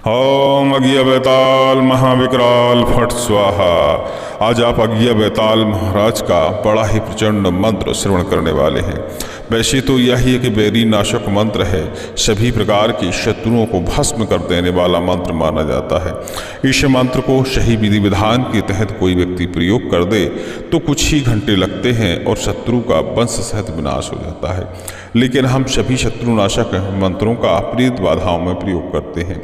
ओम अज्ञ बैताल महाविकराल फट स्वाहा। आज आप अज्ञ बैताल महाराज का बड़ा ही प्रचंड मंत्र श्रवण करने वाले हैं। वैसे तो यही एक बैरी नाशक मंत्र है, सभी प्रकार के शत्रुओं को भस्म कर देने वाला मंत्र माना जाता है। इस मंत्र को सही विधि विधान के तहत कोई व्यक्ति प्रयोग कर दे तो कुछ ही घंटे लगते हैं और शत्रु का वंश सहित विनाश हो जाता है। लेकिन हम सभी शत्रुनाशक मंत्रों का प्रेत बाधाओं में प्रयोग करते हैं।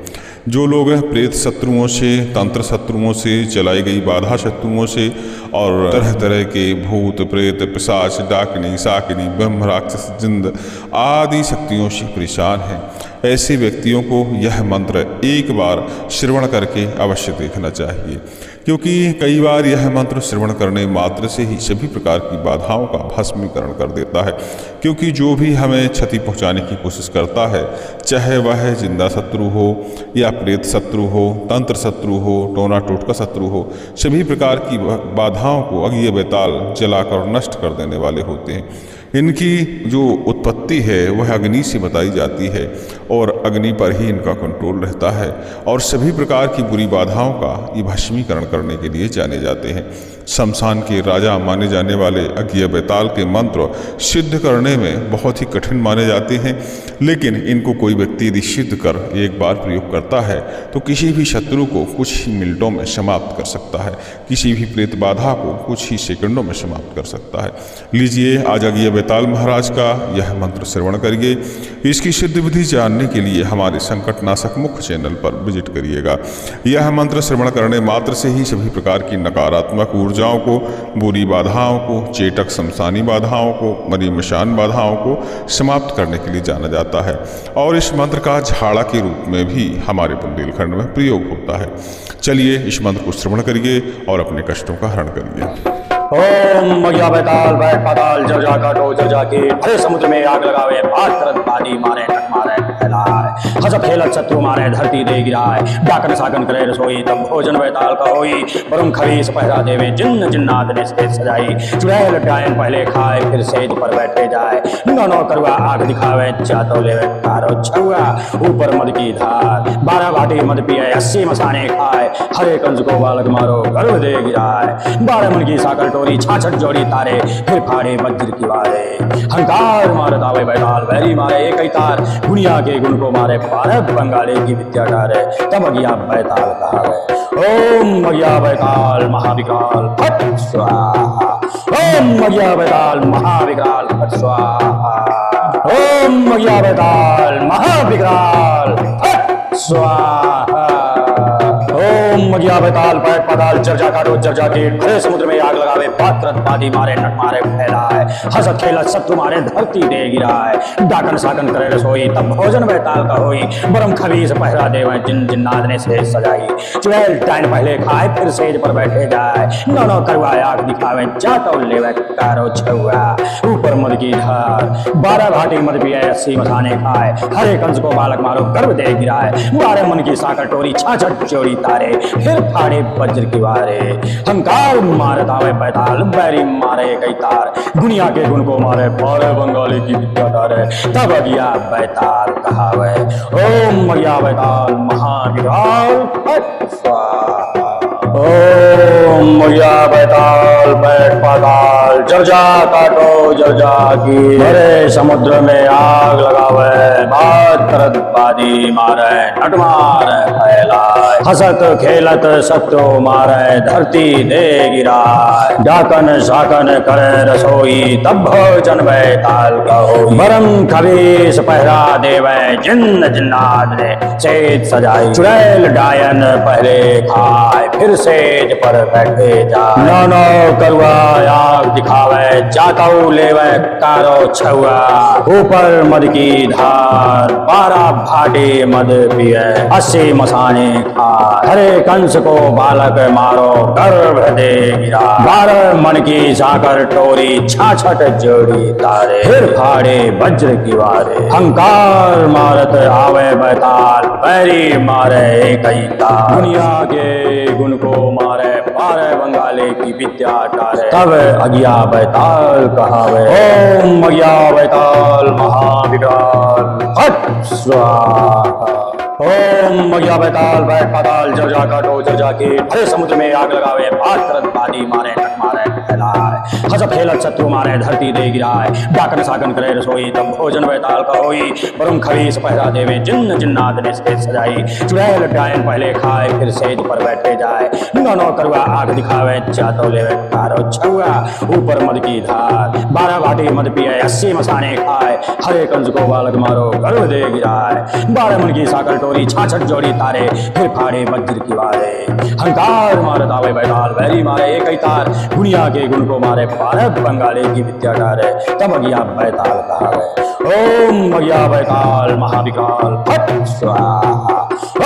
जो लोग प्रेत शत्रुओं से, तंत्र शत्रुओं से, चलाई गई बाधा शत्रुओं से और तरह तरह के भूत प्रेत पिशाच डाकिनी शाकिनी ब्रह्म राक्षस जिंद आदि शक्तियों से परेशान हैं, ऐसे व्यक्तियों को यह मंत्र एक बार श्रवण करके अवश्य देखना चाहिए, क्योंकि कई बार यह मंत्र श्रवण करने मात्र से ही सभी प्रकार की बाधाओं का भस्मीकरण कर देता है। क्योंकि जो भी हमें क्षति पहुंचाने की कोशिश करता है, चाहे वह जिंदा शत्रु हो या प्रेत शत्रु हो, तंत्र शत्रु हो, टोना टोटका शत्रु हो, सभी प्रकार की बाधाओं को अज्ञ बैताल जलाकर नष्ट कर देने वाले होते हैं। इनकी जो उत्पत्ति है वह अग्नि से बताई जाती है और अग्नि पर ही इनका कंट्रोल रहता है और सभी प्रकार की बुरी बाधाओं का ये भस्मीकरण करने के लिए जाने जाते हैं। शमशान के राजा माने जाने वाले अज्ञ बैताल के मंत्र सिद्ध करने में बहुत ही कठिन माने जाते हैं, लेकिन इनको कोई व्यक्ति यदि सिद्ध कर एक बार प्रयोग करता है तो किसी भी शत्रु को कुछ ही मिनटों में समाप्त कर सकता है, किसी भी प्रेत बाधा को कुछ ही सेकंडों में समाप्त कर सकता है। लीजिए आज अज्ञ बैताल महाराज का यह मंत्र श्रवण करिए। इसकी सिद्ध विधि जानने के लिए हमारे संकट नाशक मुख्य चैनल पर विजिट करिएगा। यह मंत्र श्रवण करने मात्र से ही सभी प्रकार की नकारात्मक ऊर्जाओं को, बुरी बाधाओं को, चेटक शमशानी बाधाओं को, मरीमशान बाधाओं को समाप्त करने के लिए जाना जाता है और इस मंत्र का झाड़ा के रूप में भी हमारे बुंदेलखंड में प्रयोग होता है। चलिए इस मंत्र को श्रवण करिए और अपने कष्टों का हरण करिए। ओम अज्ञा बैताल बैठ पाताल जर जा काटो जर जाके हरे समुद्र में आग लगावे, बात करत बादी मारे टक मारे फैलाए, हसत खेलत शत्रु मारे धरती दे गिराए, डाकन साकन करे रसोई तब भोजन बैताल का होई, बरुम खरीस पहरा देवे जिन्न जिन्नात ने स्टेज सजाई, चुड़ैल डायन पहले खाए फिर सेज पर बैठे जाए, नौ करुआ आग दिखावे चातो लेवे कारो छुआ, ऊपर मद की धार 12 भाटी मद पिए 80 मसाने खाए, हरे कंज को बालक मारो गर्व दे गिराए, 12 मन की साकर टोरी छाछट जोड़ी तारे फिर फाड़े वज्र की वारे, हंकार मारत आवे बैताल वैरी मारे एक ही तार, दुनिया के गुण को मारे 12 बंगाले की विद्या डारे, तब अज्ञा बैताल कहावे। ओम अज्ञा बैताल महाविकराल फट स्वाहा, ओम अज्ञा बैताल महाविकराल फट स्वाहा, ओम अज्ञा बैताल महाविकराल फट स्वाहा। ओम अज्ञा बैताल पैट पाताल जर जा काटो जर जाके हरे समुद्र में आग लगावे, बात करत बादी मारे नट मारे फैलाए, हसत खेलत शत्रु मारे धरती दे गिराए, डाकन साकन करे रसोई तब भोजन बैताल का होई, बरम खबीस पहरा देवे जिन जिन्नाद ने सेज सजाई, चुड़ैल डायन पहले खाए फिर सेज पर बैठे जाए, नौ करुआ आग दिखावे चाटो लेवे कारो छुआ, ऊपर मद की धार 12 भाटी मद पिए 80 मसाने खाए, हरे कंस को बालक मारो गर्भ दे गिराए, 12 मन की साकर टोरी छाछट जोड़ी तारे फिर फाड़े वज्र की वारे, हंकार मारत आवे बैताल बैरी मारे कई तार, दुनिया के गुण को मारे 12 बंगाली की विद्या डारे, तब अज्ञा बैताल कहावे। ओम अज्ञा बैताल महाविकराल फट स्वाहा, ओम अज्ञा बैताल बैठ पाताल जर जा काटो जर जाकी हरे समुद्र में आग लगावे, बात करत बादी मारे नट मारे फैलाए, हसत खेलत शत्रु मारे धरती दे गिराए, डाकन साकन करे रसोई तब भोजन बैताल का होई, बरम खबीस पहरा देवे जिन्न जिन्नाद ने सेज सजाई, चुड़ैल डायन पहले खाए फिर सेज पर बैठे जाए, नौ करुआ आग दिखावे चाताऊ लेवे कारो छुआ, ऊपर मद की धार 12 भाटी मद पिए 80 मसाने खाए, हरे कंस को बालक मारो गर्भ दे गिरा, 12 मन की साकर टोरी छाछट जोड़ी तारे फिर फाड़े वज्र की वारे, हंकार मारत आवे बैताल बैरी मारे एक ही तार, दुनिया के गुण को मारे 12 बंगाले की विद्या डारे, तब अज्ञा बैताल कहावे। ओम अज्ञा बैताल महाविकराल फट स्वाहा। ओम मगिया बैताल बैठ पाताल जर जा काटो जर जाके हरे समुद्र में आग लगावे बात करत बादी मारे टक मारे फैलाए हसत खेलत शत्रु मारे धरती दे गिराए डाकन साकन करे रसोई तब भोजन बैताल का होई बरुम खरीस पहरा देवे जिन्न जिन्नात ने से सजाई चुड़ैल डायन पहले खाए फिर सेज पर बैठे जाए नो करुआ आग दिखावे चातो लेवे कारो छुआ ऊपर मद की धार 12 बाटी मद पिए 80 मसाने खाए हरे कंस को बालक मारो गर्व दे गिराए 12 मन की साकर टोरी छाछट जोड़ी तारे फिर फाड़े वज्र की वारे हंकार मारत आवे बैताल वैरी मारे एक ही तार दुनिया के गुण को मारे 12 बंगाली की विद्या डारे तब अगिया बैताल कहावे ओम मगिया बैताल महाविकराल फट स्वाहा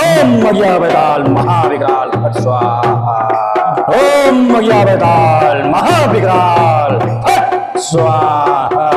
ओम मगिया बैताल महाविकराल फट स्वाहा ओम मगिया बैताल महाविकराल फट स्वाहा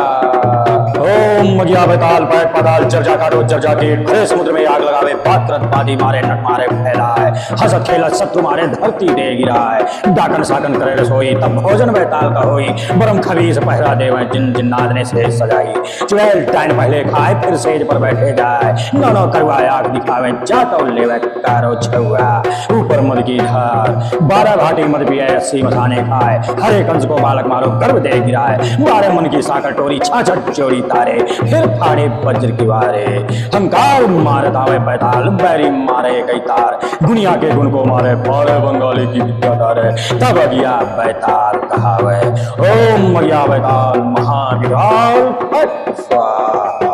ओम मगिया बैताल पैट पाताल जर्जा काटो जर्जा कीट हरे समुद्र में आग लगावे बात करत बादी मारे नट मारे फैलाए हसत खेलत शत्रु मारे धरती दे गिराए डाकन साकन करे रसोई तब भोजन बैताल का होई बरम खबीस पहरा देवे जिन जिन्नात ने से सजाई चुड़ैल टाइन पहले खाए फिर सेज पर बैठे जाए नो करुआ आग दिखावे जातो लेवे कारो छुआ ऊपर मद की धार 12 भाटी मद पिए 80 मसाने खाए हरे कंस को बालक मारो गर्भ दे गिराए 12 मन की साकर टोरी छाछट जोड़ी तारे फिर फाड़े वज्र की वारे हंकार मारत आवे बैताल बैरी मारे कई तार दुनिया के गुण को मारे 12 बंगाली की विद्या डारे तब अगिया बैताल कहावे ओम मगिया बैताल महाविकराल फट स्वाहा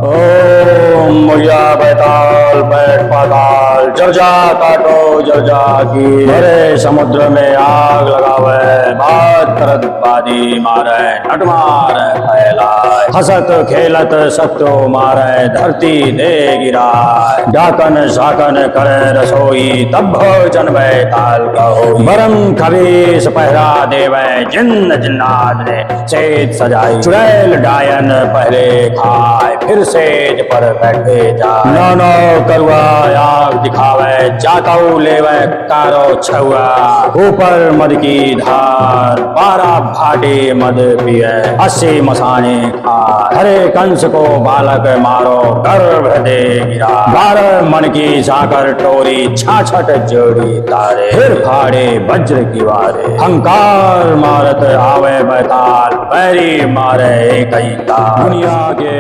ओम मगिया बैताल बैठ पाताल जर्जा काटो जर्जा की हरे समुद्र में आग लगावे बात करत बादी मारे नट मारे फैलाए हसत खेलत शत्रु मारे धरती दे गिराए डाकन साकन करे रसोई तब भोजन बैताल का होई बरम खबीस पहरा देवे जिन्न जिन्नात ने सेज सजाई चुड़ैल डायन पहले खाए फिर सेज पर बैठे जाए नो करुआ आग दिखावे जाताऊ लेवे कारो छुआ ऊपर मद की धार 12 भाटी मद पिए 80 मसाने खाए हरे कंस को बालक मारो गर्भ दे गिरा 12 मन की साकर टोरी छाछट जोड़ी तारे फिर फाड़े वज्र की वारे हंकार मारत आवे बैताल बैरी मारे कई तार दुनिया के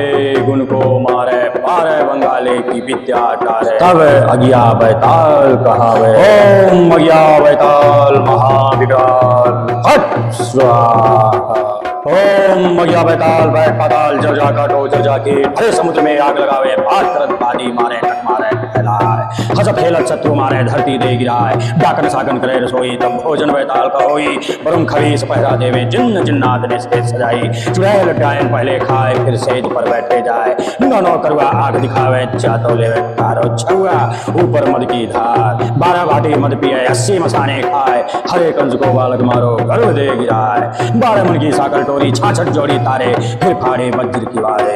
गुण को मारे 12 बंगाली की विद्या डारे तब अगिया बैताल कहावे ओम मगिया बैताल महाविकराल फट स्वाहा ओम मगिया बैताल बैठ पाताल जर्जा काटो जर्जा कीट हरे समुद्र में आग लगावे बात करत बादी मारे नट मारे फैलाए हसत खेलत शत्रु मारे धरती दे गिराए डाकन साकन करे रसोई तब भोजन बैताल का होई बरुम खबीस पहरा देवे जिन्न जिन्नात ने से सजाई चुड़ैल डायन पहले खाए फिर सेज पर बैठे जाए नो करुआ आग दिखावे जातो लेवे कारो छुआ ऊपर मद की धार 12 भाटी मद पिए 80 मसाने खाए हरे कंस को बालक मारो गर्भ दे गिराए 12 मन की साकर टोरी छाछट जोड़ी तारे फिर फाड़े वज्र की वारे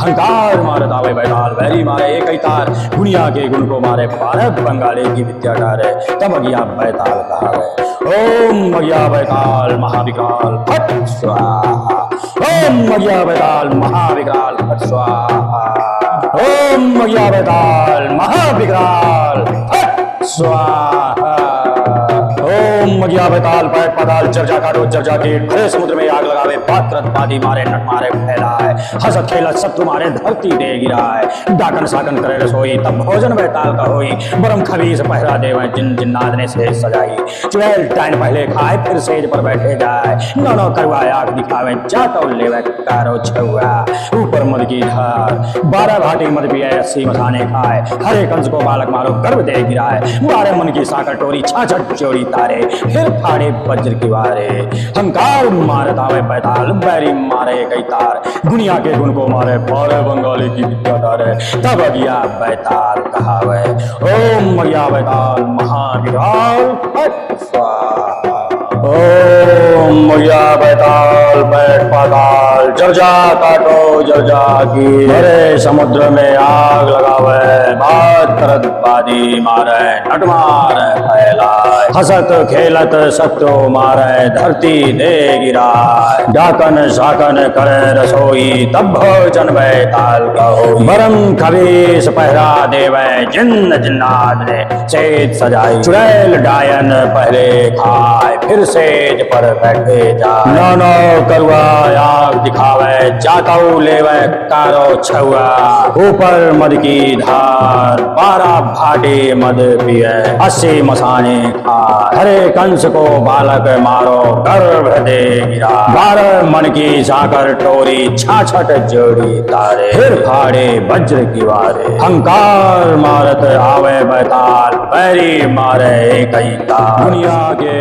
हंकार मारत आवे बैताल वैरी मारे एक ही तार दुनिया के गुण को मारे 12 बंगाली की विद्या डारे तब अगिया बैताल कहावे ओम मगिया बैताल महाविकराल फट स्वाहा ओम मगिया बैताल महाविकराल फट स्वाहा ओम मगिया बैताल महाविकराल फट स्वाहा ओम मगिया बैताल पैट पाताल जर्जा काटो जर्जा कीट हरे समुद्र में आग लगावे बात करत बादी मारे नट मारे फैलाए हसत खेलत शत्रु मारे धरती दे गिराए डाकन साकन करे रसोई तब भोजन बैताल का होई बरम खबीस पहरा देवे जिन जिन्नात ने से सजाई चुड़ैल टाइन पहले खाए फिर सेज पर बैठे जाए नो करुआ आग दिखावे जातो लेवे कारो छुआ ऊपर मद की धार 12 भाटी मद पिए 80 मसाने खाए हरे कंस को बालक मारो गर्भ दे गिराए 12 मन की साकर टोरी छाछट जोड़ी तारे फिर फाड़े वज्र की वारे हंकार मारत आवे बैताल बैरी मारे कई तार दुनिया के गुण को मारे 12 बंगाली की विद्या डारे तब अगिया बैताल कहावे ओम मगिया बैताल महाविकराल फट स्वाहा ओम ओम मगिया बैताल बैठ पाताल जर्जा काटो जर्जा की भरे समुद्र में आग लगावे बात करत बादी मारे नट मारे फैलाए हसत खेलत सत्यो मारे धरती दे गिराए डाकन शाकन करे रसोई तब भोजन बैताल कहो बरम खबीस पहरा देवे जिन्न जिन्नात ने सेज सजाई चुड़ैल डायन पहले खाए फिर सेज पर बैठे जाए नानो करुआ आग दिखावे जाताऊ लेवे कारो छुआ ऊपर मद की धार 12 भाटे मद पिए 80 मसाने खाए हरे कंस को बालक मारो गर्भ दे गिरा 12 मन की साकर टोरी 66 जोड़ी तारे फिर फाड़े वज्र की वारे हंकार मारत आवे बैताल बैरी मारे कई तार दुनिया के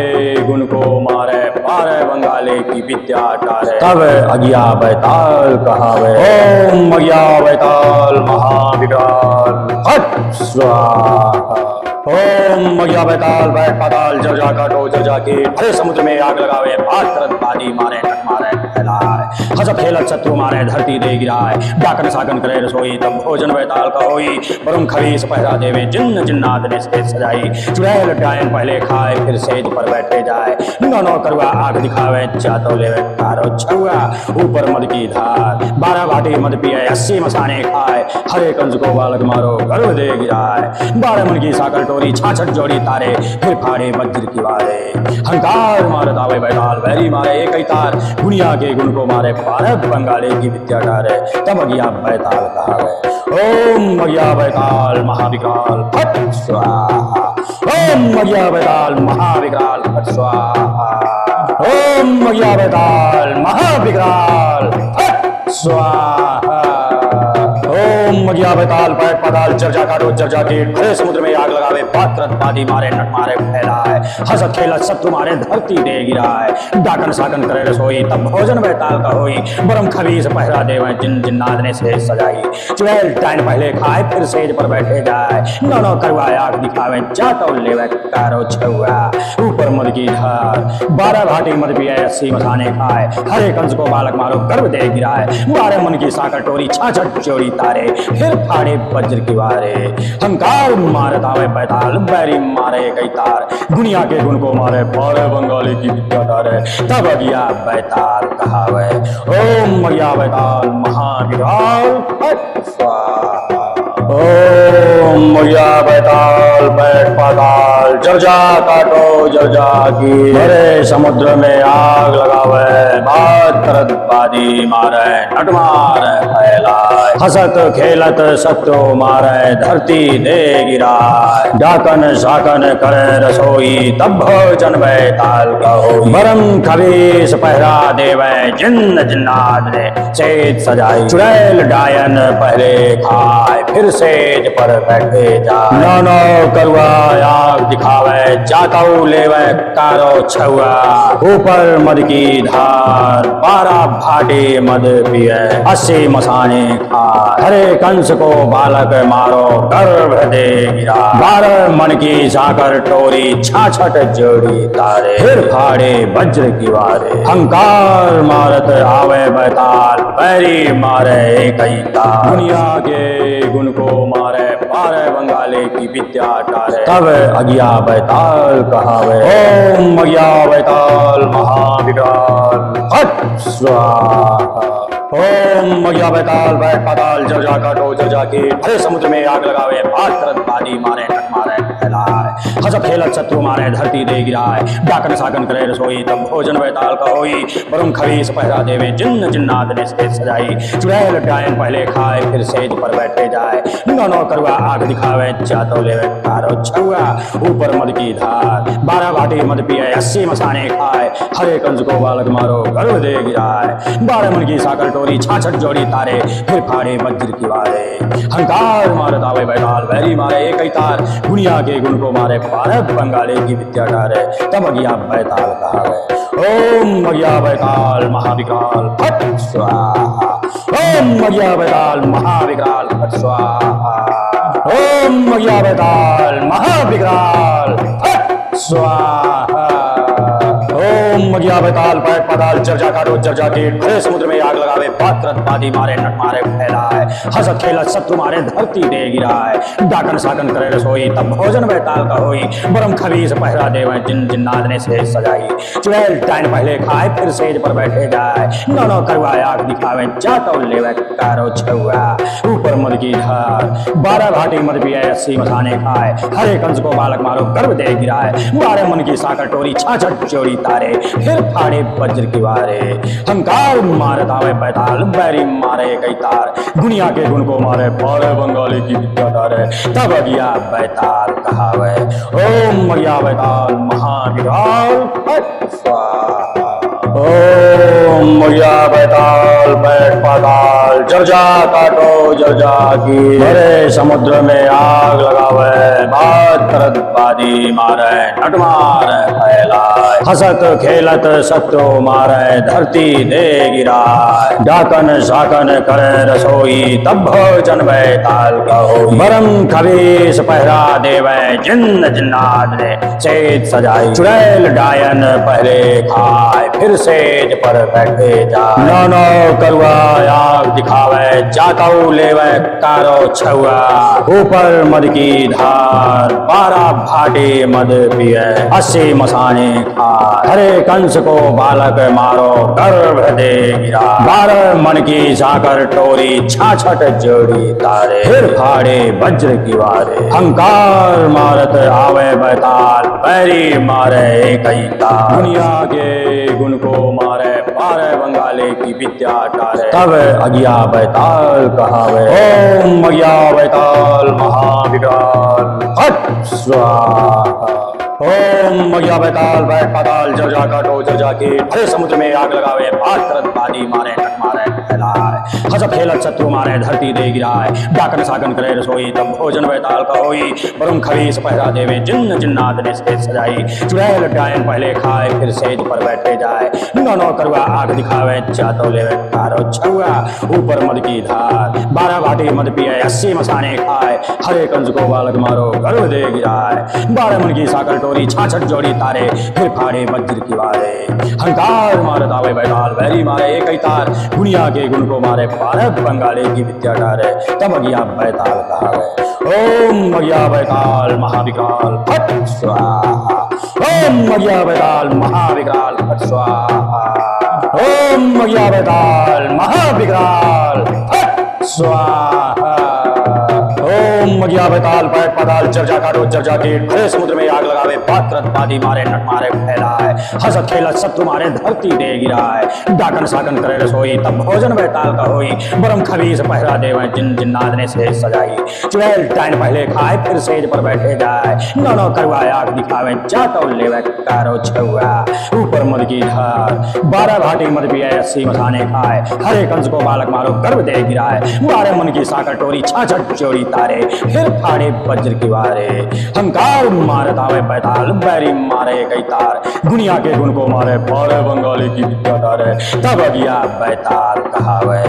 गुण को मारे पारे बंगाले की विद्या टारे तब अगिया बैताल कहावे ओम अगिया बैताल महाविकराल फट स्वाहा ओम मगिया बैताल बैठ पाताल जर्जा काटो जर्जा की हरे समुद्र में आग लगावे बात करत बादी मारे नट मारे फैलाए हसत खेलत शत्रु मारे धरती दे गिराए डाकन साकन करे रसोई तब भोजन बैताल का होई बरुम खबीस पहरा देवे जिन्न जिन्नात ने सेज सजाई चुड़ैल डायन पहले खाए फिर सेज पर बैठे जाए नो करुआ आग दिखावे चातो लेवे कारो छुआ ऊपर मद की धार 12 भाटी मद पिए 80 मसाने खाए हरे कंस को बालक मारो गर्भ दे गिराए 12 मन की साकर टोरी 66 जोड़ी तारे फिर फाड़े वज्र की वारे हंकार मारत आवे बैताल बैरी मारे एक ही तार दुनिया के गुण को मारे भारत बंगाले की विद्या डारे तब अगिया बैताल कहावे ओम मगिया बैताल महाविकराल फट स्वाहा ओम मगिया बैताल महाविकराल फट स्वाहा ओम मगिया बैताल महाविकराल फट स्वाहा ओम मगिया बैताल पैट पाताल जर्जा काटो जर्जा की हरे समुद्र में आग लगावे बात करत बादी मारे नट मारे फैलाए हसत खेलत शत्रु मारे धरती दे गिराए डाकन साकन करे रसोई तब भोजन बैताल का होई बरम खबीस पहरा देवे जिन जिन्नात ने सेज सजाई चुड़ैल डायन पहले खाए फिर सेज पर बैठे जाए नो करुआ आग दिखावे जातो लेवे कारो छुआ ऊपर मद की धार 12 भाटी मद पिए 80 मसाने खाए हरे कंस को बालक मारो गर्भ दे गिराए 12 मन की साकर टोरी 66 जोड़ी तारे फिर फाड़े वज्र की वारे हंकार मारत आवे बैताल बैरी मारे कई तार दुनिया के गुण को मारे पारे बंगाली की विद्या तारे तब अगिया बैताल कहावे ओम मगिया बैताल महाविकराल फट स्वाहा ओम मगिया बैताल बैठ पाताल जर्जा काटो जर्जा की भरे समुद्र में आग लगावे बात करत बादी मारे नट मारे फैलाए हसत खेलत सत्यो मारे धरती दे गिराए डाकन शाकन करे रसोई तब भोजन बैताल कहो बरम खबीस पहरा देवे जिन्न जिन्नात ने सेज सजाई चुड़ैल डायन पहले खाए फिर सेज पर बैठे जाए नो करुआ आग दिखावे जाताऊ लेवे कारो छुआ ऊपर मद की धार 12 भाटे मद पिए 80 मसाने खाए हरे कंस को बालक मारो गर्भ दे गिरा 12 मन की साकर टोरी 66 जोड़ी तारे फिर फाड़े वज्र की वारे हंकार मारत आवे बैताल बैरी मारे कई तार दुनिया के गुण को मारे पारे बंगाले की विद्या टारे तब अगिया बैताल कहावे ओम अगिया बैताल महाविकराल फट स्वाहा ओम मगिया बैताल बैठ पाताल जर्जा काटो जर्जा की हरे समुद्र में आग लगावे बात करत बादी मारे नट मारे फैलाए हसत खेलत शत्रु मारे धरती दे गिराए डाकन साकन करे रसोई तब भोजन बैताल का होई बरुम खबीस पहरा देवे जिन्न जिन्नात ने सेज सजाई चुड़ैल डायन पहले खाए फिर सेज पर बैठे जाए नो करुआ आग दिखावे जातो लेवे कारो छुआ ऊपर मद की धार 12 भाटी मद पिए 80 मसाने खाए हरे कंस को बालक मारो गर्भ दे गिराए 12 मन की साकर टोरी 66 जोड़ी तारे फिर फाड़े वज्र की वारे हंकार मारत आवे बैताल बैरी मारे एक ही तार दुनिया के गुण को मारे भारत बंगाले की विद्या डारे तब अगिया बैताल कहावे ओम मगिया बैताल महाविकराल फट स्वाहा ओम मगिया बैताल महाविकराल फट स्वाहा ओम मगिया बैताल महाविकराल फट स्वाहा ओम मगिया बेताल बैठ पाताल जर्जा काटो जर्जा कीट हरे समुद्र में आग लगावे बात करत बादी मारे नट मारे फैलाए हंसत खेलत शत्रु मारे धरती दे गिराए डाकन साकन करे रसोई तब भोजन बेताल का होई बरम खबीस पहरा देवे जिन जिन्नाद ने से सजाई चुड़ैल टाइन पहले खाए फिर सेज पर बैठे जाए नौनो करवाए आग दिखावे जातो लेवे कारो छुआ ऊपर मद की धार 12 भाटी मद पिए 80 मसाने खाए हरे कंस को बालक मारो गर्भ दे गिराए मारे मन की साकर टोरी छाछट चोरी तारे फिर फाड़े वज्र की वारे हंकार मारत आवे बैताल बैरी मारे कई तार दुनिया के गुण को मारे पारे बंगाली की विद्या तारे तब अगिया बैताल कहावे ओम मगिया बैताल महाविराल ओम मगिया बैताल बैठ पाताल जर्जा काटो जर्जा की हरे समुद्र में आग लगावे बात करत बादी मारे नट मारे फैलाए हसत खेलत सत्यो मारे धरती दे गिराए डाकन साकन करे रसोई तब भोजन बैताल कहो बरम खबीस पहरा देवे जिन्न जिन्नाद ने सेज सजाई चुड़ैल डायन पहले खाए फिर सेज पर बैठे जाए नौनो करुआ आग दिखावे जाताऊ लेवे कारो छुआ ऊपर मद की धार 12 भाटे मद पिए 80 मसाने खाए हरे कंस को बालक मारो गर्भ दे गिरा 12 मन की साकर टोरी छाछट जोड़ी तारे फिर फाड़े वज्र की वारे हंकार मारत आवे बैताल बैरी मारे कई तार दुनिया के गुण को मारे पारे बंगाले की विद्या टारे तब अगिया बैताल कहावे ओम अगिया बैताल महाविकराल हट स्वाहा ओम मगिया बैताल बैठ पाताल जर्जा काटो जर्जा की हरे समुद्र में आग लगावे बात करत बादी मारे नट मारे फैलाए हंसत खेलत शत्रु मारे धरती दे गिराए डाकन साकन करे रसोई तब भोजन बैताल का होई बरम खबीस पहरा देवे जिन्न जिन्नाद ने सेज सजाई चुड़ैल डायन पहले खाए फिर सेज पर बैठे जाए नौनो करुआ आग दिखावे जातो लेवे कारो छुआ ऊपर मद की धार 12 भाटी मद पिए 80 मसाने खाए हरे कंस को बालक मारो गर्भ दे गिराए 12 मन की साकर टोरी छाछट जोड़ी तारे फिर फाड़े वज्र की वारे हंकार मारत आवे बैताल बैरी मारे एक ही तार दुनिया के गुण को मारे भारत बंगाले की विद्या टारे तब अगिया बैताल कहावे ओम मगिया बैताल महाविकराल फट स्वाहा ओम मगिया बैताल महाविकराल फट स्वाहा ओम मगिया बैताल महाविकराल फट स्वाहा ओम मगिया बैताल बैठ पाताल जर्जा काटो जर्जा कीट हरे समुद्र में आग लगावे बात करत बादी मारे नट मारे फैलाए हंसत खेलत शत्रु मारे धरती दे गिराए डाकन साकन करे रसोई तब भोजन बैताल का होई बरम खबीस पहरा देवे जिन जिन्नाद ने सेज सजाई चुड़ैल टाइन पहले खाए फिर सेज पर बैठे जाए नौनो करुआ आग दिखावे जातो लेवे कारो छुआ ऊपर मद की धार 12 भाटी मद पिए 80 मसाने खाए हरे कंस को बालक मारो गर्भ दे गिराए 12 मन की साकर टोरी छाछट चोरी तारे फिर फाड़े वज्र की वारे हंकार मारत आवे बैताल बैरी मारे कई तार दुनिया के गुण को मारे पारे बंगाली की विद्या तारे तब अगिया बैताल कहावे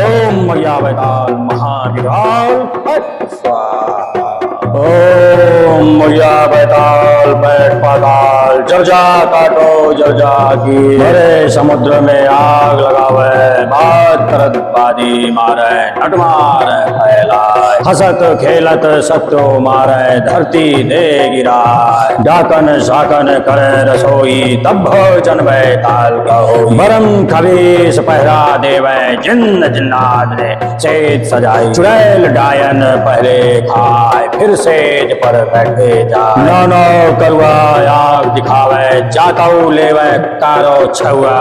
ओम मगिया बैताल महाविकराल फट स्वाहा ओम मगिया बैताल बैठ पाताल जर्जा काटो जर्जा की हरे समुद्र में आग लगावे बात करत बादी मारे नट मारे फैलाए हसत खेलत सत्यो मारे धरती दे गिराए डाकन साकन करे रसोई तब भोजन बैताल कहो बरम खबीस पहरा देवे जिन्न जिन्नाद ने सेज सजाई चुड़ैल डायन पहले खाए फिर सेज पर बैठे जाए नौनो करुआ आग दिखावे जाताऊ लेवे कारो छुआ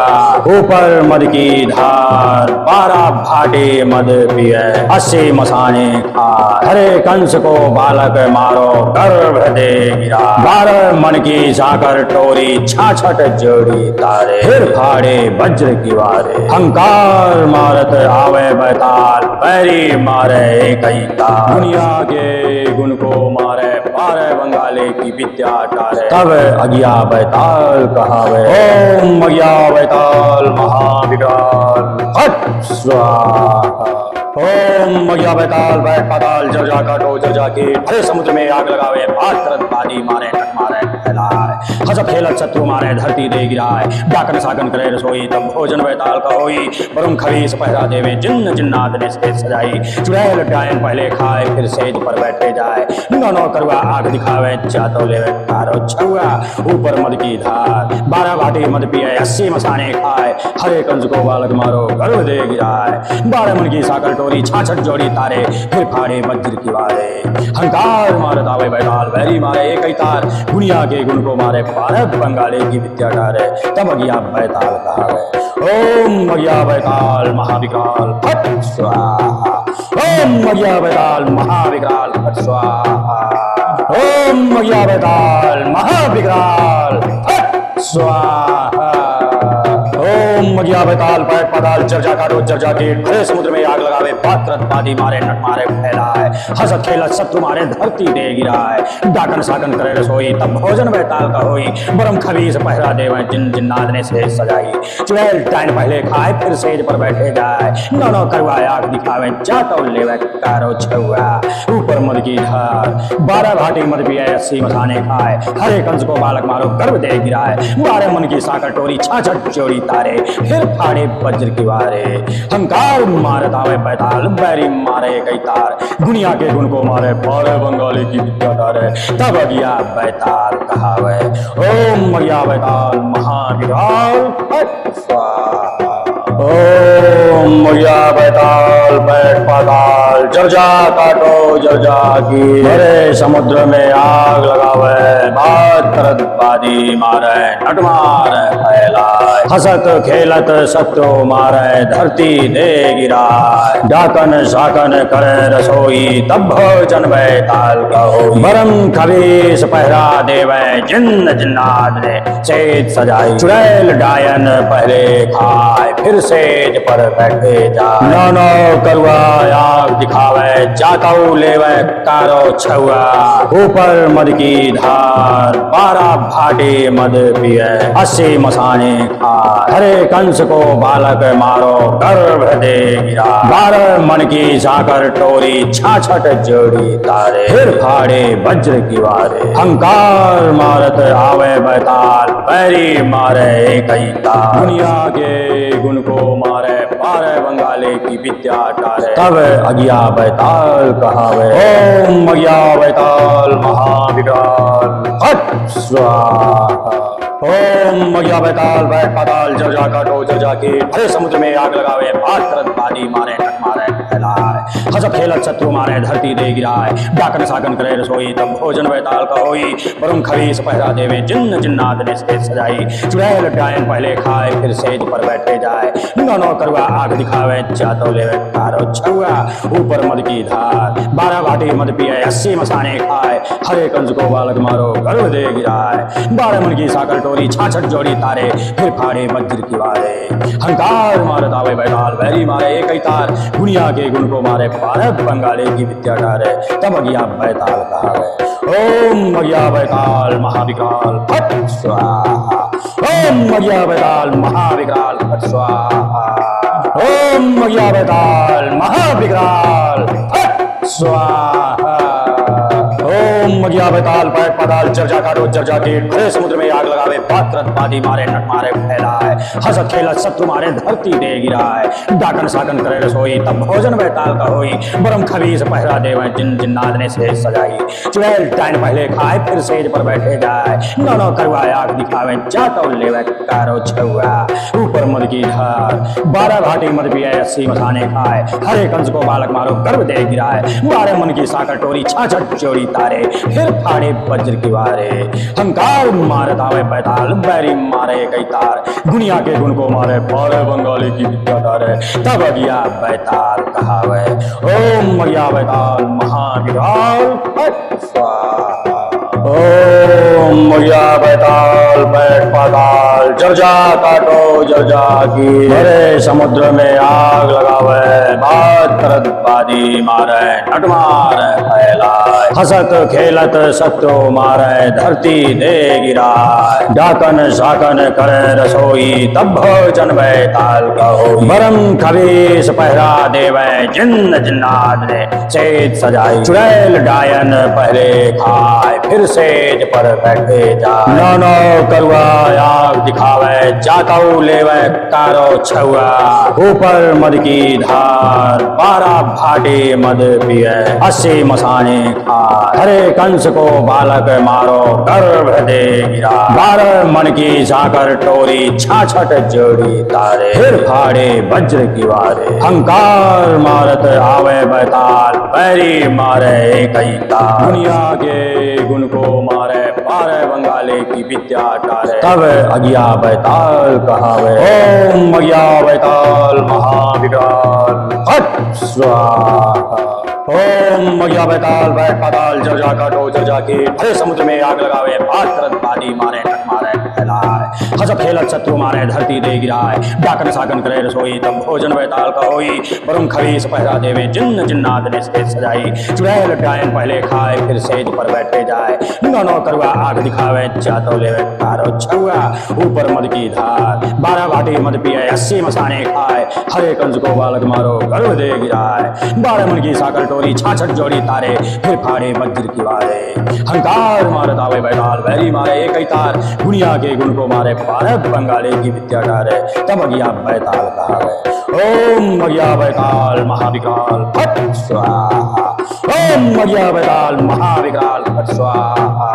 ऊपर मद की धार 12 भाटे मद पिए 80 मसाने खाए हरे कंस को बालक मारो गर्भ दे गिरा 12 मन की साकर टोरी छाछट जोड़ी तारे फिर फाड़े वज्र की वारे हंकार मारत आवे बैताल बैरी मारे कई तार दुनिया के गुण को मारे पारे बंगाले की विद्या टारे तब अगिया बैताल कहावे ओम मगिया बैताल महाविकराल फट स्वाहा ओम मगिया बैताल बैठ पाताल जर्जा काटो जर्जा कीट हरे समुद्र में आग लगावे बात करत बादी मारे नट मारे फैलाए हस खेलत शत्रु मारे धरती दे गिराए डाकन साकन करे रसोई तब भोजन बैताल का होई बरम खबीस पहरा देवे जिन्न जिन्नात ने सेज सजाई चुड़ैल डायन पहले खाए फिर सेज पर बैठे जाए नौ करुआ आग दिखावे चातो लेवे कारो छुआ ऊपर मद की धार 12 भाटी मद पिए 80 मसाने खाए हरे कंज को बालक मारो गर्व दे गिराए 12 मन की साकर टोरी छाछट जोड़ी तारे फिर फाड़े वज्र की वारे हंकार मारत आवे बैताल वैरी मारे एक ही तार दुनिया के गुण को मारे 12 बंगाले की विद्या डारे तब अगिया बैताल कहावे ओम अगिया बैताल महाविकराल फट स्वाहा ओम अगिया बैताल महाविकराल फट स्वाहा ओम अगिया बैताल महाविकराल फट स्वाहा ओम अगिया बैताल पैट पाताल जर्जा काटो जर्जा कीट हरे समुद्र में आग लगावे पात्रत पादी मारे नट मारे फैलाए हसत खेलत शत्रु मारे धरती दे गिराए डाकन साकन करे रसोई तब भोजन बैताल का होई बरम खबीस पहरा देवे जिन जिन्नात ने सेज सजाई चुड़ैल डायन पहले खाए फिर सेज पर बैठे जाए नौ करुआ आग दिखावे चातो लेवे कारो छुआ ऊपर मद की धार 12 भाटी मद पिए 80 मसाने खाए हरे कंस को बालक मारो गर्भ दे गिराए 12 मन की साकर टोरी छाछट जोड़ी तारे फिर फाड़े वज्र की वारे हंकार मारत आवे बैताल बैरी मारे कई तार दुनिया के गुण को मारे 12 बंगाली की विद्या डारे तब अगिया बैताल कहावे ओम अगिया बैताल महाविकराल फट स्वाहा ओम अगिया बैताल पैट पाताल जर्जा काटो जर्जा की हरे समुद्र में आग लगावे बात करत बादी मारे नट मारे फैलाए हसत खेलत शत्रु मारे धरती दे गिराए डाकन साकन करे रसोई तब भोजन बैताल कहो बरम खबीस पहरा देवे जिन्न जिन्नात ने सेज सजाई चुड़ैल डायन पहले खाए फिर सेज पर बैठे जाए नौ करुआ आग दिखावे जाताऊ लेवे कारो छुआ ऊपर मद की धार 12 भाटी मद पिए 80 मसाने खाए हरे कंस को बालक मारो गर्भ दे गिरा 12 मन की साकर टोरी छाछट जोड़ी तारे फिर फाड़े वज्र की वारे हंकार मारत आवे बैताल पैरी मारे एक ही तार दुनिया के गुण को मारे 12 बंगाले की विद्या डारे तब अगिया बैताल कहावे ओम अगिया बैताल महाविकराल फट स्वाहा ओम अगिया बैताल बैठ पाताल जर्जा काटो जर्जा कीट हरे समुद्र में आग लगावे बात करत बादी मारे नट मारे फैलाए हस खेलत शत्रु मारे धरती दे गिराए डाकन साकन करे रसोई तब भोजन बैताल का होई बरम खबीस पहरा देवे जिन्न जिन्नात ने सेज सजाई चुड़ैल डायन पहले खाए फिर सेज पर बैठे जाए नौ करुआ आग दिखावे चातो लेवे कारो छुआ ऊपर मद की धार 12 भाटी मद पिए 80 मसाने खाए हरे कंस को बालक मारो गर्भ दे गिराए 12 मन की साकर टोरी छाछट जोड़ी तारे फिर फाड़े वज्र की वारे हंकार मारत आवे बैताल वैरी मारे एक ही तार दुनिया के गुण को मारे 12 बंगाले की विद्या डारे तब अगिया बैताल कहावे ओम अगिया बैताल महाविकराल फट स्वाहा ओम अगिया बैताल महाविकराल फट स्वाहा ओम अगिया बैताल महाविकराल फट स्वाहा ओम अगिया बैताल पैट पाताल जर्जा काटो जर्जा कीट हरे समुद्र में आग लगावे पात्रत बादी मारे नट मारे फैलाए हसत खेलत शत्रु मारे धरती दे गिराए डाकन साकन करे रसोई तब भोजन बैताल का होई बरम खबीस पहरा देवे जिन जिन्नात ने सेज सजाई चुड़ैल डायन पहले खाए फिर सेज पर बैठे जाए नौ करुआ आग दिखावे जातो लेवे कारो छुआ ऊपर मद की धार 12 भाटी मद पिए 80 मसाने खाए हरे कंस को बालक मारो गर्भ दे गिराए 12 मन की साकर टोरी छाछट जोड़ी तारे फिर फाड़े वज्र की वारे हंकार मारत आवे बैताल बैरी मारे कई तार दुनिया के गुण को मारे 12 बंगाली की विद्या डारे तब अगिया बैताल कहावे ओम अगिया बैताल महाविकराल फट स्वाहा ओम अगिया बैताल बैठ पाताल जर्जा काटो जर्जा की हरे समुद्र में आग लगावे बात करत बादी मारे नट मारे फैलाए हसत खेलत शत्रु मारे धरती दे गिराए डाकन साकन करे रसोई तब भोजन बैताल कहो बरम खबीस पहरा देवे जिन्न जिन्नात ने सेज सजाई चुड़ैल डायन पहले खाए फिर सेज पर बैठ बैठे जाए। नौनो करुआ आग दिखावे जाताऊ लेवे कारो छुआ। ऊपर मद की धार 12 भाटे मद पिए 80 मसाने खाए। हरे कंस को बालक मारो गर्भ दे गिरा। 12 मन की साकर टोरी 66 जोड़ी तारे। फिर फाड़े वज्र की वारे हंकार मारत आवे बैताल। बैरी मारे कई तार। दुनिया के गुण को मारे 12 बंगाले की विद्या टारे। तब अगिया बैताल कहावे ओम अगिया बैताल महाविकराल फट स्वाहा। ओम अगिया बैताल बैठ पाताल जर जा काटो जर जाके हरे समुद्र में आग लगावे। बात करत बादी मारे टक मारे फैलाए। हसत खेलत शत्रु मारे धरती दे गिराए। डाकन साकन करे रसोई तब भोजन बैताल का होई। बरुम खबीस पहरा देवे जिन्न जिन्नात ने स्टेज सजाई। चुड़ैल डायन पहले खाए फिर सेज पर बैठे जाए। नौनो करुआ आग दिखावे जातो लेवे कारो छुआ। ऊपर मद की धार 12 भाटी मद पिए 80 मसाने खाए। हरे कंस को बालक मारो गर्भ दे गिराए। 12 मन की साकर टोरी 66 जोड़ी तारे। फिर फाड़े वज्र की वारे हंकार मारत आवे बैताल। बैरी मारे एक ही तार। दुनिया के गुण को मारे 12 बंगाले की विद्या डारे। तब अगिया बैताल कहावे ओम अगिया बैताल महाविकराल फट स्वाहा। ओम अगिया बैताल महाविकराल फट स्वाहा।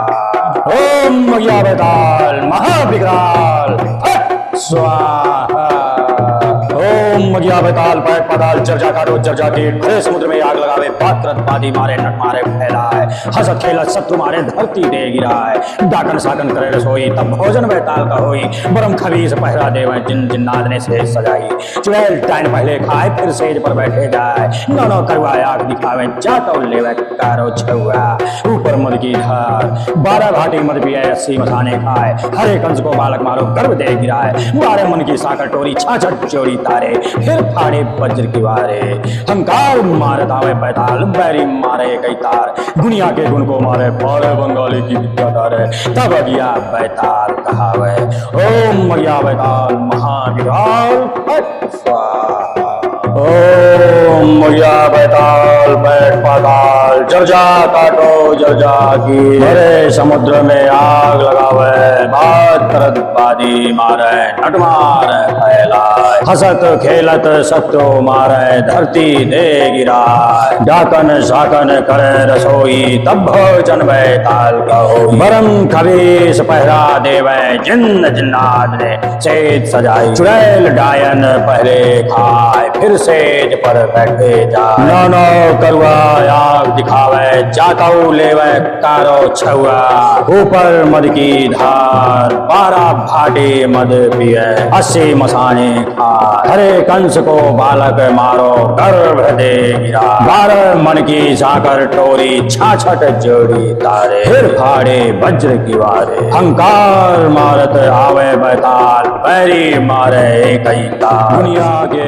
ओम अगिया बैताल महाविकराल फट स्वाहा। ओम अगिया बैताल पैट पाताल जर जा काटो जर जाके हरे समुद्र में आग लगावे। बात करत बादी मारे नट मारे फैलाए। हसत खेलत शत्रु मारे धरती दे गिराए। डाकन साकन करे रसोई तब भोजन बैताल का होई। बरम खबीस पहरा देवे जिन जिन्नात ने सेज सजाई। चुड़ैल डायन पहले खाए फिर सेज पर बैठे जाए। नौनो करुआ आग दिखावे जातो लेवे कारो छुआ। ऊपर मद की धार 12 भाटी मद पिए 80 मसाने खाए। हरे कंस को बालक मारो गर्भ दे गिराए। 12 मन की साकर टोरी 66 जोड़ी तारे। फिर फाड़े वज्र की वारे हंकार मारत आवे बैताल। बैरी मारे कई तार। दुनिया के गुण को मारे 12 बंगाली की विद्या तारे। तब अगिया बैताल कहावे ओम अगिया बैताल महाविकराल फट स्वाहा। ओम अगिया बैताल बैठ पाताल जर जा काटो जर जा की हरे समुद्र में आग लगावे। बात करत बादी मारे नट मारे फैलाए। हसत खेलत शत्रु मारे धरती दे गिराए। डाकन साकन करे रसोई तब भोजन बैताल का होई। बरम खबीस पहरा देवे जिन्न जिन्नात ने सेज सजाई। चुड़ैल डायन पहले खाए फिर सेज पर बैठे जाए। नौनो करुआ आग दिखावे जाताऊ लेवे कारो छुआ। ऊपर मद की धार 12 भाटे मद पिए 80 मसाने खाए। हरे कंस को बालक मारो गर्भ दे गिरा। 12 मन की साकर टोरी 66 जोड़ी तारे। फिर फाड़े वज्र की वारे हंकार मारत आवे बैताल। बैरी मारे कई तार। दुनिया के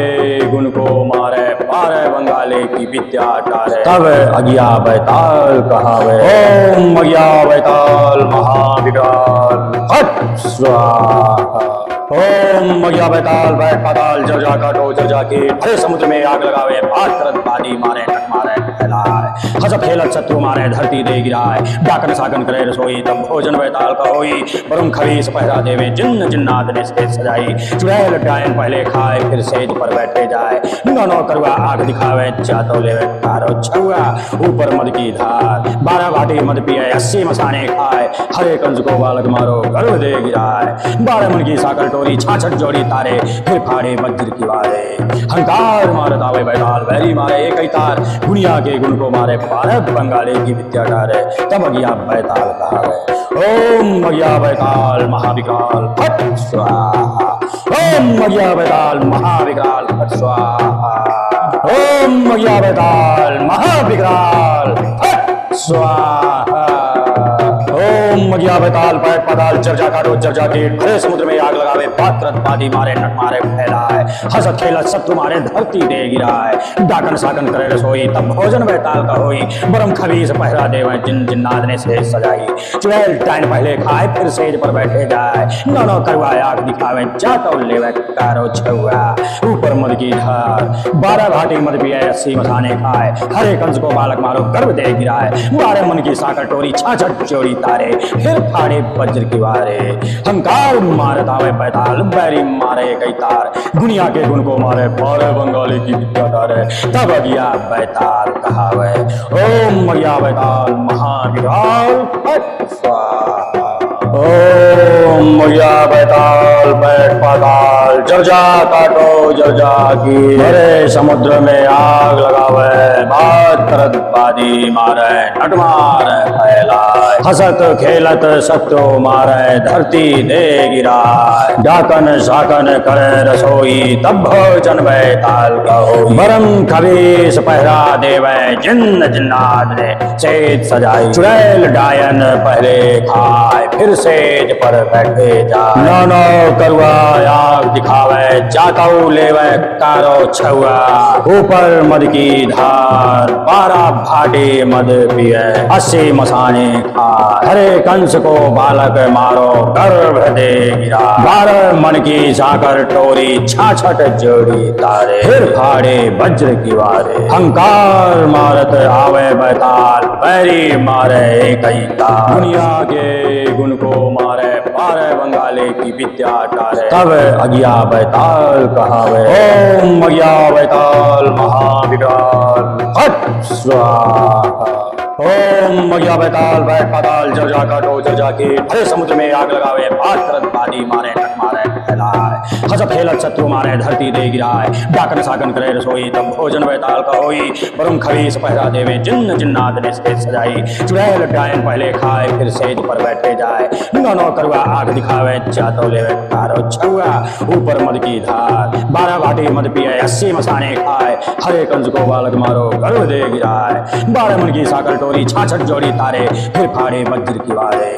गुण को मारे 12 बंगाले की विद्या टारे। तब अगिया बैताल कहावे ओम अगिया बैताल महाविकराल फट स्वाहा। ओम अगिया बैताल बैठ पाताल जर जा काटो जर जाके हरे समुद्र में आग लगावे। बात करत बादी मारे टक मारे फैलाए। हसत खेलत शत्रु मारे धरती दे गिराए। डाकन साकन करे रसोई तब भोजन बैताल का होई। बरुम खबीस पहरा देवे जिन्न जिन्नात ने स्टेज सजाई। चुड़ैल डायन पहले खाए फिर सेज पर बैठे जाए। नौनो करुआ आग दिखावे जातो लेवे कारो छुआ। ऊपर मद की धार 12 भाटी मद पिए 80 मसाने खाए। हरे कंस को बालक मारो गर्भ दे गिराए। 12 मन की साकर टोरी 66 जोड़ी तारे। फिर फाड़े वज्र की वारे हंकार मारत आवे बैताल। बैरी मारे एक ही तार। दुनिया के गुण को मारे 12 बंगाले की विद्या डारे। तब अगिया बैताल कहावे ओम अगिया बैताल महाविकराल फट स्वाहा। ओम अगिया बैताल महाविकराल फट स्वाहा। ओम अगिया बैताल महाविकराल फट स्वाहा। ओम अगिया बैताल पैट पाताल जर जा काटो जर जाके हरे समुद्र में आग लगावे। बात करत बादी मारे नट मारे फैलाए। हसत खेलत शत्रु मारे धरती दे गिराए। डाकन साकन करे रसोई तब भोजन बैताल का होई। बरम खबीस पहरा देवे जिन जिन्नात ने सेज सजाई। चुड़ैल डायन पहले खाए फिर सेज पर बैठे जाए। नौनो करुआ आग दिखावे जातो लेवे कारो छुआ। ऊपर मद की धार 12 भाटी मद पिए 80 मसाने खाए। हरे कंस को बालक मारो गर्भ दे गिराए। 12 मन की साकर टोरी 66 जोड़ी तारे। फिर फिर फाड़े वज्र की वारे। हंकार मारत आवे बैताल बैरी मारे कई तार, दुनिया के गुण को मारे पारे बंगाली की विद्या तारे। तब अगिया बैताल कहावे ओम मगिया बैताल महाविकराल फट स्वाहा। ओम मगिया बैताल बैठ पाताल जब जा काटो जब जा की, भरे समुद्र में आग लगावे बात करत बादी मारे नट मारे फैलाए। हसत खेलत सत्यो मारे धरती दे गिराए, डाकन शाकन करे रसोई तब भोजन बैताल कहो। बरम खबीस पहरा देवे जिन्न जिन्नाद ने सेज सजाई, चुड़ैल डायन पहले खाए फिर सेज पर बैठे जाए। नानो करुआ आग दिखावे जाताऊ लेवे कारो छुआ, ऊपर मद की धार 12 भाटे मद पिए 80 मसाने खाए। हरे कंस को बालक मारो गर्भ दे गिरा, 12 मन की साकर टोरी 66 जोड़ी तारे। फिर फाड़े वज्र की वारे, हंकार मारत आवे बैताल बैरी मारे कई तार। दुनिया के गुण को मारे पारे बंगाले की विद्या टारे। तब अगिया बैताल कहावे ओम अगिया बैताल महाविकराल फट स्वाहा। ओम मगिया बैताल बैठ पाताल जब जा काटो जब जाके, हरे समुद्र में आग लगावे बात करत बादी मारे नट मारे फैलाए। हसत खेलत शत्रु मारे धरती दे गिराए, डाकन साकन करे रसोई तब भोजन बैताल का होई। बरुम खबीस पहरा देवे जिन्न जिन्नाद ने सेज सजाई, चुड़ैल डायन पहले खाए फिर सेज पर बैठे जाए। नौनो करुआ आग दिखावे जातो लेवे कारो छुआ, ऊपर मद की धार 12 भाटी मद पिए 80 मसाने खाए। हरे कंस को बालक मारो गर्भ दे गिराए, 12 मन की साकर टोरी 66 जोड़ी तारे। फिर फाड़े वज्र की वारे,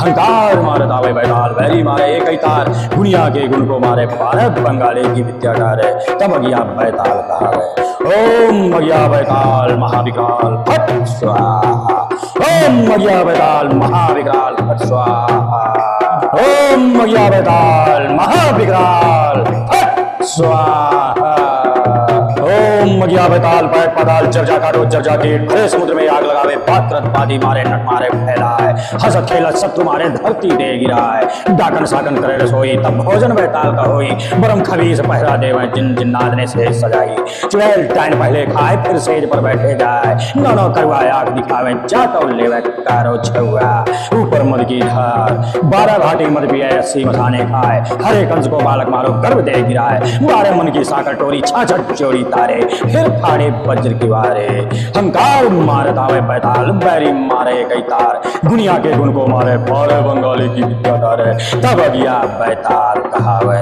हंकार मारत आवे बैताल बैरी मारे एक ही तार। दुनिया के गुण को मारे भारत बंगाली की विद्या टारे। तब अगिया बैताल कहावे ओम मगिया बैताल महाविकराल फट स्वाहा। ओम मगिया बैताल महाविकराल फट स्वाहा। ओम मगिया बैताल महाविकराल फट स्वाहा। ओम मगिया बैताल बैठ पाताल जब जा काटो जब जाके, हरे समुद्र में आग लगावे बात करत बादी मारे नट मारे फैलाए। हसत खेलत शत्रु मारे धरती दे गिराए, डाकन साकन करे रसोई तब भोजन बैताल का होई। बरम खबीस पहरा देवे जिन जिन्नाद ने सेज सजाई, चुड़ैल डायन पहले खाए फिर सेज पर बैठे जाए। नौनो करुआ आग दिखावे जातो लेवे कारो छुआ, ऊपर मद की धार 12 भाटी मद पिए 80 मसाने खाए। हरे कंस को बालक मारो गर्भ दे गिराए, 12 मन की साकर टोरी 66 जोड़ी तारे। फिर फाड़े वज्र की वारे, हंकार मारत आवे बैताल बैरी मारे कई तार। दुनिया के गुण को मारे पारे बंगाली की विद्या तारे। तब अगिया बैताल कहावे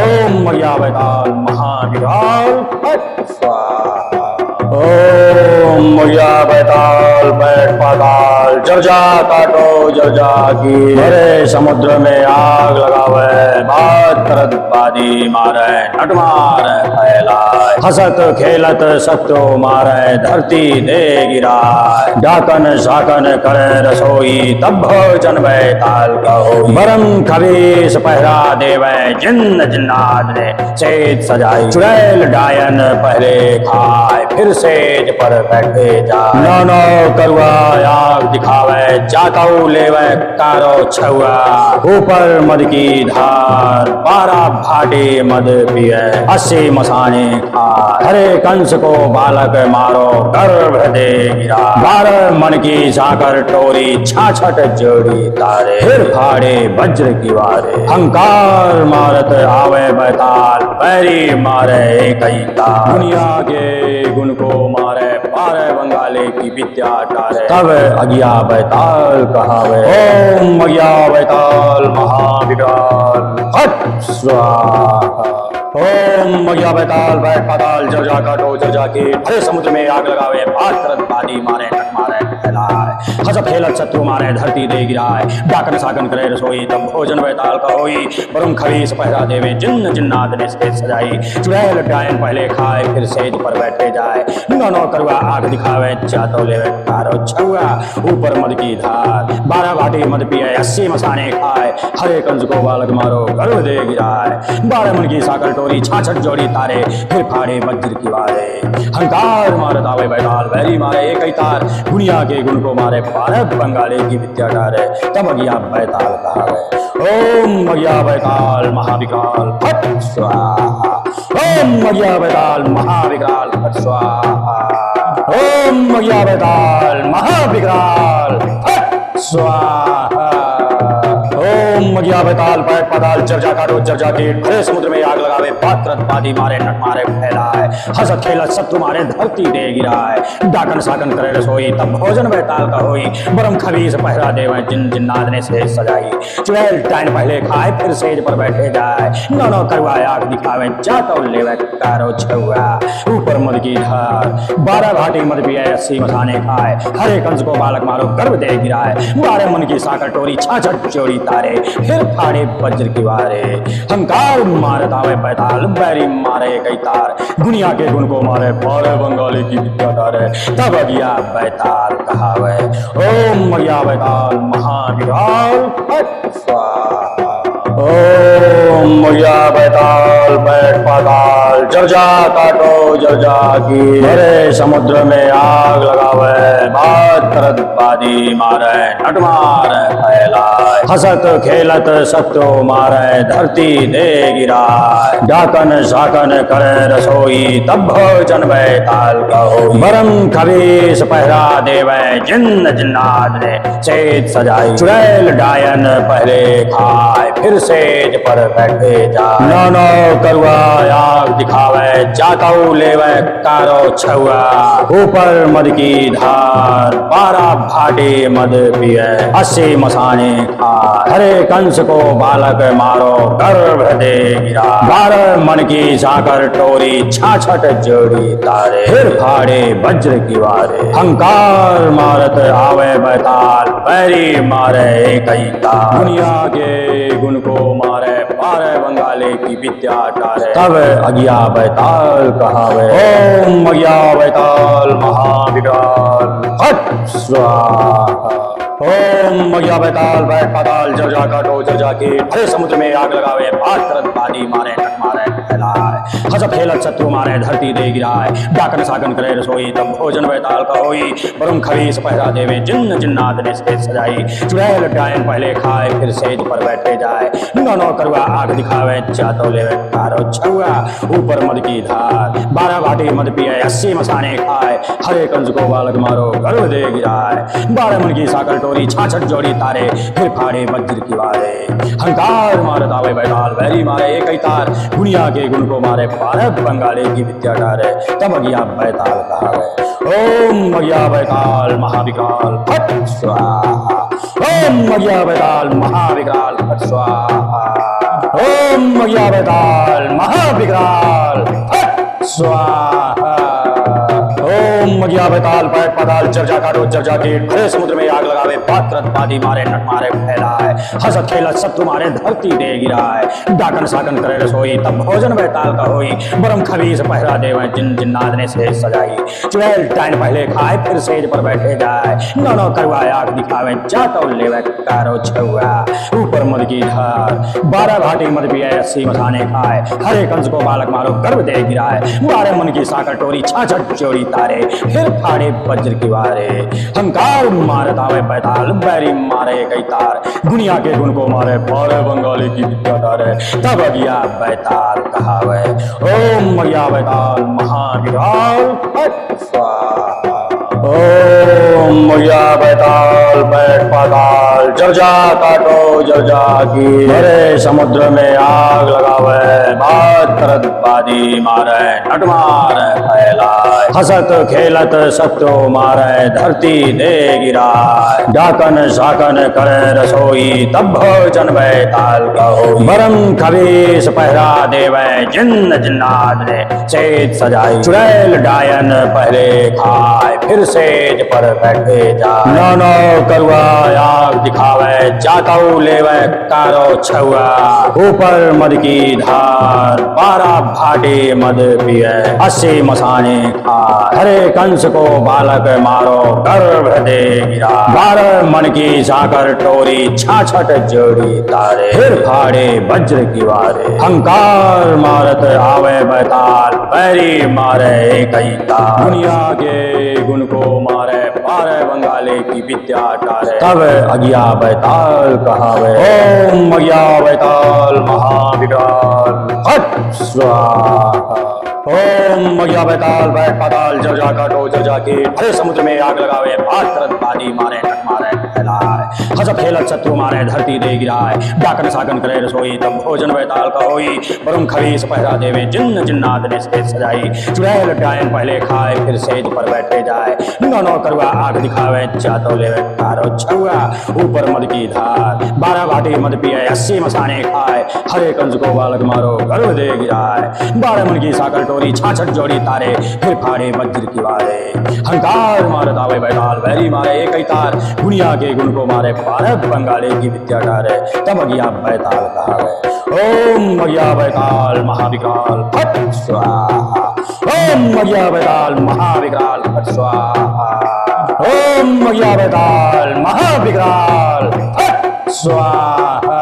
ओम मगिया बैताल महाविकराल फट स्वाहा। ओम मगिया बैताल बैठ पाताल जब जा काटो जब जा की, भरे समुद्र में आग लगावे बात करत बादी मारे नट मारे फैलाए। हसत खेलत सत्यो मारे धरती दे गिराए, डाकन शाकन करे रसोई तब भोजन बैताल कहो। बरम खबीस पहरा देवे जिन्न जिन्नाद ने सेज सजाई, चुड़ैल डायन पहले खाए फिर सेज पर बैठे जाए। नौनो करुआ आग दिखावे जाताऊ लेवे कारो छुआ, ऊपर मद की धार 12 भाटे मद पिए 80 मसाने खाए। हरे कंस को बालक मारो गर्भ दे गिरा, 12 मन की साकर टोरी 66 जोड़ी तारे। फिर फाड़े वज्र की वारे, हंकार मारत आवे बैताल बैरी मारे कई तार। दुनिया के गुण को मारे पारे बंगाले की विद्या टारे। तब अगिया बैताल कहावे ओम अगिया बैताल महाविकराल फट स्वाहा। ओम मगिया बैताल बैठ पाताल जब जा काटो जब जाके, हरे समुद्र में आग लगावे बात करत बादी मारे नट मारे फैलाए। हसत खेलत शत्रु मारे धरती दे गिराए, डाकन साकन करे रसोई तब भोजन बैताल का होई। बरुम खबीस पहरा देवे जिन्न जिन्नाद ने सेज सजाई, चुड़ैल डायन पहले खाए फिर सेज पर बैठे जाए। नौनो करुआ आग दिखावे जातो लेवे कारो छुआ, ऊपर मद की धार 12 भाटी मद पिए 80 मसाने खाए। हरे कंस को बालक मारो गर्भ दे गिराए, 12 मन की साकर टोरी 66 जोड़ी तारे। फिर फाड़े वज्र की वारे, हंकार मारत आवे बैताल बैरी मारे एक ही तार। दुनिया के गुण को मारे बारह बंगाली की विद्या डारे तब अगिया बैताल कहावे। ओम अगिया बैताल महाविकराल फट स्वाहा। ओम अगिया बैताल महाविकराल फट स्वाहा। ओम अगिया बैताल महाविकराल फट स्वाहा। ओम अगिया बैताल पैट पाताल जर्जा काटो जर्जा कीट भरे समुद्र में आग लगावे पात्रत पादी मारे नट मारे फैलाए हसत खेलत शत्रु मारे धरती दे गिराए डाकन साकन करे रसोई तब भोजन बैताल का होई बरम खबीस पहरा देवे जिन जिन्नाद ने से सजाई चुड़ैल टाइन पहले खाए फिर सेज पर बैठे जाए नौनो करवाए आग दिखावे जातो लेवे कारो छुआ ऊपर मद की धार 12 घाटी मद पिए 80 मसाने खाए हरे कंस को बालक मारो गर्भ दे गिराए मारे मन की साकर टोरी छाछट चोरी तारे फिर फाड़े वज्र की वारे हंकार मारत आवे बैताल बैरी मारे कई तार दुनिया के गुण को मारे पारे बंगाली की विद्या तारे तब अगिया बैताल कहावे। ओम अगिया बैताल महाविकराल फट स्वाहा। ओम अगिया बैताल पैट पाताल जर्जा काटो जर्जा की भरे समुद्र में आग लगावे बात करत बादी मारे नट मारे फैलाए हसत खेलत सत्यो मारे धरती दे गिराए डाकन साकन करे रसोई तब भोजन बैताल कहो बरम खबीस पहरा देवे जिन्न जिन्नाद ने सेज सजाई चुड़ैल डायन पहले खाए फिर सेज पर बैठे जा नौनो करुआ आग दिखावे जाताऊ लेवे कारो छुआ ऊपर मद की धार 12 भाटे मद पिए 80 मसाने खाए हरे कंस को बालक मारो गर्भ दे गिरा 12 मन की साकर टोरी छाछट जोड़ी तारे फिर फाड़े वज्र की वारे हंकार मारत आवे बैताल बैरी मारे कई तार दुनिया के गुण को मारे पारे बंगाली की विद्या टारे तब अगिया बैताल कहावे। ओम अगिया बैताल महाविकराल फट स्वाहा। ओम अगिया बैताल बैठ पाताल जर्जा काटो जर्जा की भरे समुद्र में आग लगावे बात करत बादी मारे नट मारे फैलाए हसत खेलत शत्रु मारे धरती दे गिराए डाकन साकन करे रसोई तब भोजन बैताल का होई बरम खबीस पहरा देवे जिन्न जिन्नाद ने सेज सजाई चुड़ैल डायन पहले खाए फिर सेज पर बैठे जाए नौनो करुआ आग दिखावे जातो लेवे कारो छुआ ऊपर मद की धार 12 भाटी मद पिए 80 मसाने खाए हरे कंस को बालक मारो गर्भ दे गिराए 12 मन की साकर टोरी छाछट जोड़ी तारे फिर फाड़े वज्र की वारे हंकार मारत आवे बैताल बैरी मारे एक ही तार दुनिया के गुण को मारे 12 बंगाली की विद्या डारे तब अगिया बैताल कहावे। ओम अगिया बैताल महाविकराल फट स्वाहा। ओम अगिया बैताल महाविकराल फट स्वाहा। ओम अगिया बैताल महाविकराल फट स्वाहा। ओम अगिया बैताल पैट पाताल जर्जा काटो जर्जा कीट भरे समुद्र में आग लगावे पात्रत बादी मारे नट मारे फैलाए हसत खेलत शत्रु मारे धरती दे गिराए डाकन साकन करे रसोई तब भोजन बैताल का होई बरम खबीस पहरा देवे जिन जिन्नाद ने सेज सजाई चुड़ैल टाइन पहले खाए फिर सेज पर बैठे जाए नौनो करुआ आग दिखावे जातो लेवे कारो छुआ ऊपर मद की धार 12 भाटी मद पिए 80 मसाने खाए हरे कंस को बालक मारो गर्भ दे गिराए 12 मन की साकर टोरी छाछट चोरी तारे फिर फाड़े वज्र की वारे हंकार मारत आवे बैताल बैरी मारे कई तार दुनिया के गुण को मारे पारे बंगाली की विद्या तारे तब अगिया बैताल कहावे। ओम अगिया बैताल महाविकराल फट स्वाहा। ओम अगिया बैताल बैठ पाताल जर्जा काटो जर्जा की भरे समुद्र में आग लगावे बात करत बादी मारे नट मारे फैलाए हसत खेलत सत्यो मारे धरती दे गिराए डाकन साकन करे रसोई तब भोजन बैताल कहो बरम खबीस पहरा देवे जिन्न जिन्नाद ने सेज सजाई चुड़ैल डायन पहले खाए फिर सेज पर बैठे जा नौनो करुआ आग दिखावे जाताऊ लेवे कारो छुआ ऊपर मद की धार 12 भाटे मद पिए 80 मसाने खाए हरे कंस को बालक मारो गर्भ दे गिरा 12 मन की साकर टोरी छाछट जोड़ी तारे फिर फाड़े वज्र की वारे हंकार मारत आवे बैताल बैरी मारे कई तार दुनिया के गुण को मारे बारह बंगाली की विद्या टारे। तब अगिया बैताल कहावे, ओम अगिया बैताल महाविकराल फट स्वाहा। ओम अगिया बैताल बैठ पाताल जब जा काटो जब जाके भरे समुद्र में आग लगावे, बात करत बादी मारे टक मारे फैलाए, हंसत खेलत शत्रु मारे धरती दे गिराए, डाकन साकन करे रसोई तब भोजन बैताल का होई, बरुम खबीस पहरा देवे जिन्न जिन्नात ने स्टेज सजाई, चुड़ैल डायन पहले खाए फिर सेज पर बैठे जाए, नौ करुआ आग दिखावे चातो लेवे कारो छुआ, ऊपर मद की धार 12 भाटी मद पिए 80 मसाने खाए, हरे कंस को बालक मारो गर्व दे गिराए, 12 मन की साकर टोरी 66 जोड़ी तारे, फिर फाड़े वज्र की वारे, हंकार मारत आवे बैताल बैरी मारे एक ही तार, दुनिया के गुण को मारे 12 बंगाली की विद्या डारे। तब अगिया बैताल कहावे, ओम अगिया बैताल महाविकराल फट स्वाहा। ओम अगिया बैताल महाविकराल फट स्वाहा। ओम अगिया बैताल महाविकराल फट स्वाहा।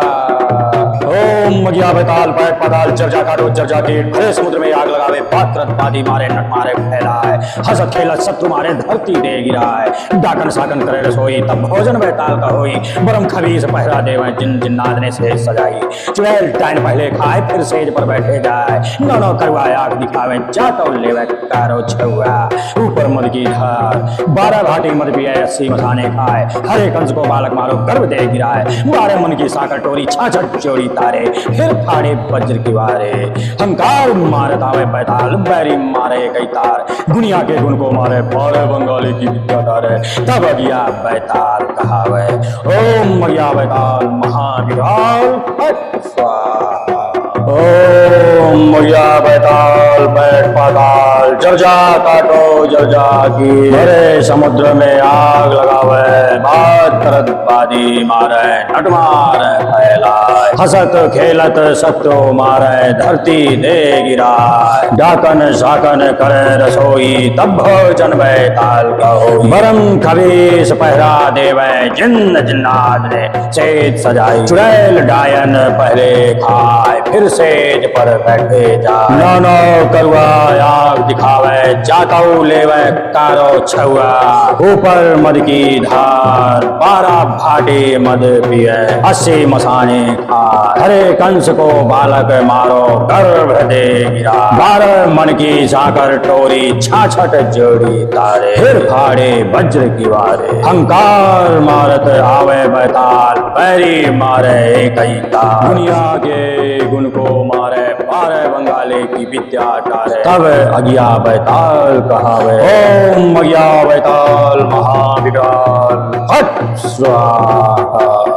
ओम अगिया बैताल पैट पाताल जब जा काटो जब जाके भरे समुद्र में आग लगावे, बात करत बादी मारे नट मारे फैलाए, हंसत खेलत शत्रु मारे धरती दे गिराए, डाकन साकन करे रसोई तब भोजन बैताल का होई, बरम खबीस पहरा देवे जिन जिन्नात ने सेज सजाई, चुड़ैल डायन पहले खाए फिर सेज पर बैठे जाए, नौ करुआ आग दिखावे चाटो लेवे कारो छुआ, ऊपर मद की धार 12 भाटी मद पिए 80 मसाने खाए, हरे कंस को बालक मारो गर्व दे गिराए, 12 मन की साकर टोरी 66 जोड़ी तारे, फिर फाड़े वज्र की वारे, हंकार मारत आवे बैताल बैरी मारे कई तार, दुनिया के गुण को मारे 12 बंगाली की विद्या डारे। तब अगिया बैताल कहावे, ओम अगिया बैताल महाविकराल फट स्वाहा। ओम अगिया बैताल बैठ पाताल जब जा काटो जब जाकी भरे समुद्र में आग लगावे, बात करत बादी मारे नट मारे फैलाए, हंसत खेलत शत्रु मारे धरती दे गिराए, डाकन साकन करे रसोई तब भोजन बैताल का होई, बरम खबीस पहरा देवे जिन्न जिन्नात ने सेज सजाई, चुड़ैल डायन पहले खाए फिर सेज पर बैठे जाए, नौ करुआ आग दिखावे जाताऊ लेवे कारो छुआ, ऊपर मद की धार 12 भाटी मद पिए 80 मसाने खाए, हरे कंस को बालक मारो गर्भ दे गिरा, 12 मन की साकर टोरी 66 जोड़ी तारे, फिर फाड़े वज्र की वारे, हंकार मारत आवे बैताल बैरी मारे कई तार, दुनिया के गुण को मारे 12 बंगाली की विद्या टारे। तब अगिया बैताल कहावे, ओम अगिया बैताल महाविकराल फट स्वाहा।